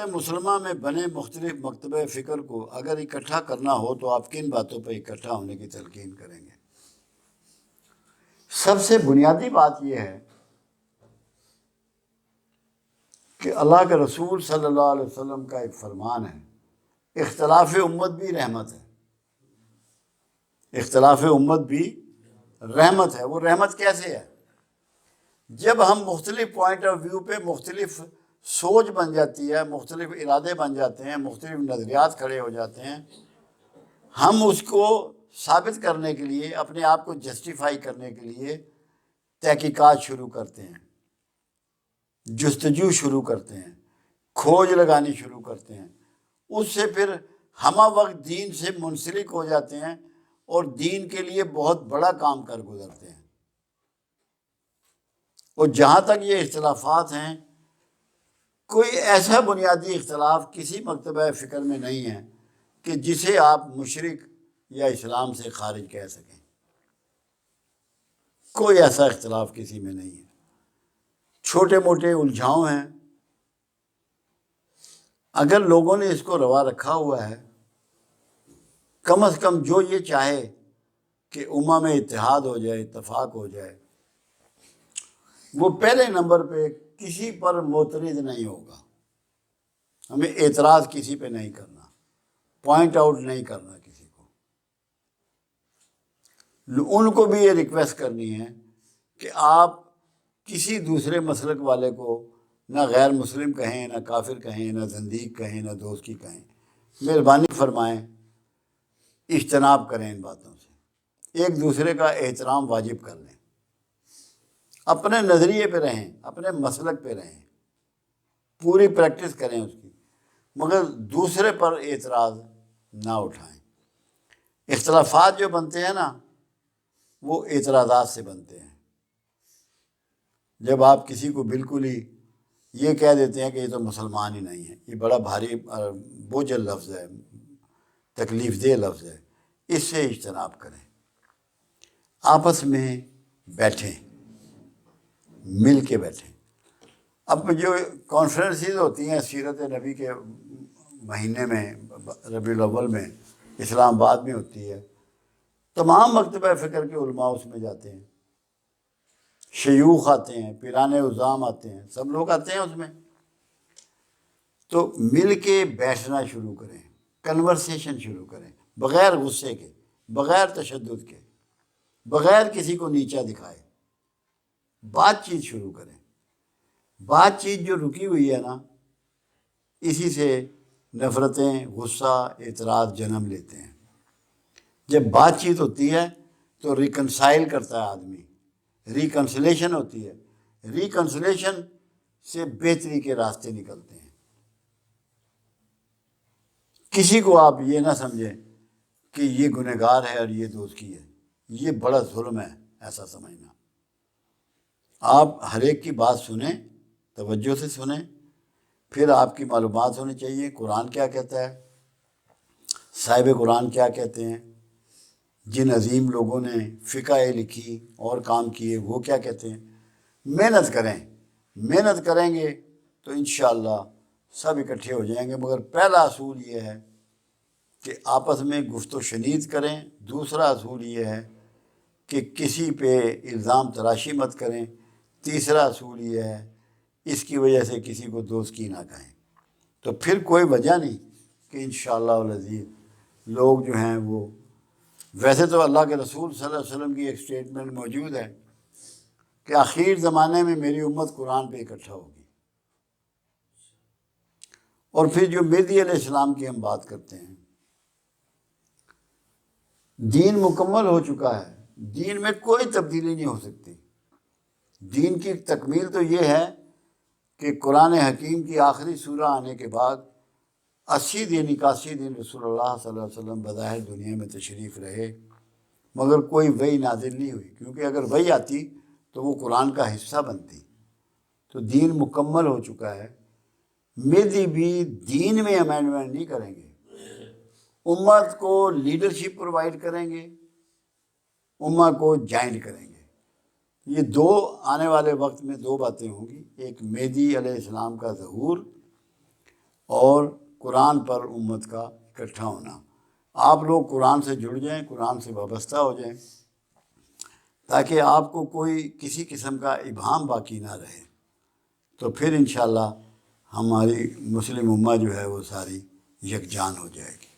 مسلمہ میں بنے مختلف مکتبہ فکر کو اگر اکٹھا کرنا ہو تو آپ کن باتوں پر اکٹھا ہونے کی تلقین کریں گے؟ سب سے بنیادی بات یہ ہے کہ اللہ کے رسول صلی اللہ علیہ وسلم کا ایک فرمان ہے، اختلاف امت بھی رحمت ہے۔ اختلاف امت بھی رحمت ہے۔ وہ رحمت کیسے ہے؟ جب ہم مختلف پوائنٹ آف ویو پہ مختلف سوچ بن جاتی ہے، مختلف ارادے بن جاتے ہیں، مختلف نظریات کھڑے ہو جاتے ہیں، ہم اس کو ثابت کرنے کے لیے، اپنے آپ کو جسٹیفائی کرنے کے لیے تحقیقات شروع کرتے ہیں، جستجو شروع کرتے ہیں، کھوج لگانی شروع کرتے ہیں۔ اس سے پھر ہمہ وقت دین سے منسلک ہو جاتے ہیں اور دین کے لیے بہت بڑا کام کر گزرتے ہیں۔ اور جہاں تک یہ اختلافات ہیں، کوئی ایسا بنیادی اختلاف کسی مکتبہ فکر میں نہیں ہے کہ جسے آپ مشرک یا اسلام سے خارج کہہ سکیں۔ کوئی ایسا اختلاف کسی میں نہیں ہے۔ چھوٹے موٹے الجھاؤ ہیں، اگر لوگوں نے اس کو روا رکھا ہوا ہے، کم از کم جو یہ چاہے کہ امہ میں اتحاد ہو جائے، اتفاق ہو جائے، وہ پہلے نمبر پہ کسی پر معترض نہیں ہوگا۔ ہمیں اعتراض کسی پہ نہیں کرنا، پوائنٹ آؤٹ نہیں کرنا کسی کو۔ ان کو بھی یہ ریکویسٹ کرنی ہے کہ آپ کسی دوسرے مسلک والے کو نہ غیر مسلم کہیں، نہ کافر کہیں، نہ زندیق کہیں، نہ دوستی کہیں۔ مہربانی فرمائیں، اجتناب کریں ان باتوں سے، ایک دوسرے کا احترام واجب کر لیں، اپنے نظریے پہ رہیں، اپنے مسلک پہ رہیں، پوری پریکٹس کریں اس کی، مگر دوسرے پر اعتراض نہ اٹھائیں۔ اختلافات جو بنتے ہیں نا، وہ اعتراضات سے بنتے ہیں۔ جب آپ کسی کو بالکل ہی یہ کہہ دیتے ہیں کہ یہ تو مسلمان ہی نہیں ہے، یہ بڑا بھاری بوجھل لفظ ہے، تکلیف دہ لفظ ہے، اس سے اجتناب کریں۔ آپس میں بیٹھیں، مل کے بیٹھیں۔ اب جو کانفرنسز ہوتی ہیں سیرت نبی کے مہینے میں، ربیع الاول میں، اسلام آباد میں ہوتی ہے، تمام مکتبہ فکر کے علماء اس میں جاتے ہیں، شیوخ آتے ہیں، پیران عظام آتے ہیں، سب لوگ آتے ہیں اس میں۔ تو مل کے بیٹھنا شروع کریں، کنورسیشن شروع کریں، بغیر غصے کے، بغیر تشدد کے، بغیر کسی کو نیچا دکھائے، بات چیت شروع کریں۔ بات چیت جو رکی ہوئی ہے نا، اسی سے نفرتیں، غصہ، اعتراض جنم لیتے ہیں۔ جب بات چیت ہوتی ہے تو ریکنسائل کرتا ہے آدمی، ریکنسلیشن ہوتی ہے، ریکنسلیشن سے بہتری کے راستے نکلتے ہیں۔ کسی کو آپ یہ نہ سمجھیں کہ یہ گنہگار ہے اور یہ دوزخی ہے، یہ بڑا ظلم ہے ایسا سمجھنا۔ آپ ہر ایک کی بات سنیں، توجہ سے سنیں، پھر آپ کی معلومات ہونی چاہیے قرآن کیا کہتا ہے، صاحب قرآن کیا کہتے ہیں، جن عظیم لوگوں نے فقہ لکھی اور کام کیے وہ کیا کہتے ہیں۔ محنت کریں، محنت کریں گے تو انشاءاللہ سب اکٹھے ہو جائیں گے۔ مگر پہلا اصول یہ ہے کہ آپس میں گفت و شنید کریں، دوسرا اصول یہ ہے کہ کسی پہ الزام تراشی مت کریں، تیسرا اصول یہ ہے اس کی وجہ سے کسی کو دوزخی نہ کہیں۔ تو پھر کوئی وجہ نہیں کہ انشاءاللہ العزیز لوگ جو ہیں وہ، ویسے تو اللہ کے رسول صلی اللہ علیہ وسلم کی ایک سٹیٹمنٹ موجود ہے کہ آخر زمانے میں میری امت قرآن پہ اکٹھا ہوگی۔ اور پھر جو مہدی علیہ السلام کی ہم بات کرتے ہیں، دین مکمل ہو چکا ہے، دین میں کوئی تبدیلی نہیں ہو سکتی۔ دین کی تکمیل تو یہ ہے کہ قرآن حکیم کی آخری سورہ آنے کے بعد 80 دن 81 دن رسول اللہ صلی اللہ علیہ وسلم بظاہر دنیا میں تشریف رہے، مگر کوئی وحی نازل نہیں ہوئی، کیونکہ اگر وحی آتی تو وہ قرآن کا حصہ بنتی۔ تو دین مکمل ہو چکا ہے۔ مہدی بھی دین میں امینڈمنٹ نہیں کریں گے، امت کو لیڈرشپ پرووائڈ کریں گے، امت کو جائنٹ کریں گے۔ یہ دو آنے والے وقت میں دو باتیں ہوں گی، ایک مہدی علیہ السلام کا ظہور اور قرآن پر امت کا اکٹھا ہونا۔ آپ لوگ قرآن سے جڑ جائیں، قرآن سے وابستہ ہو جائیں، تاکہ آپ کو کوئی کسی قسم کا ابہام باقی نہ رہے، تو پھر انشاءاللہ ہماری مسلم امہ جو ہے وہ ساری یکجان ہو جائے گی۔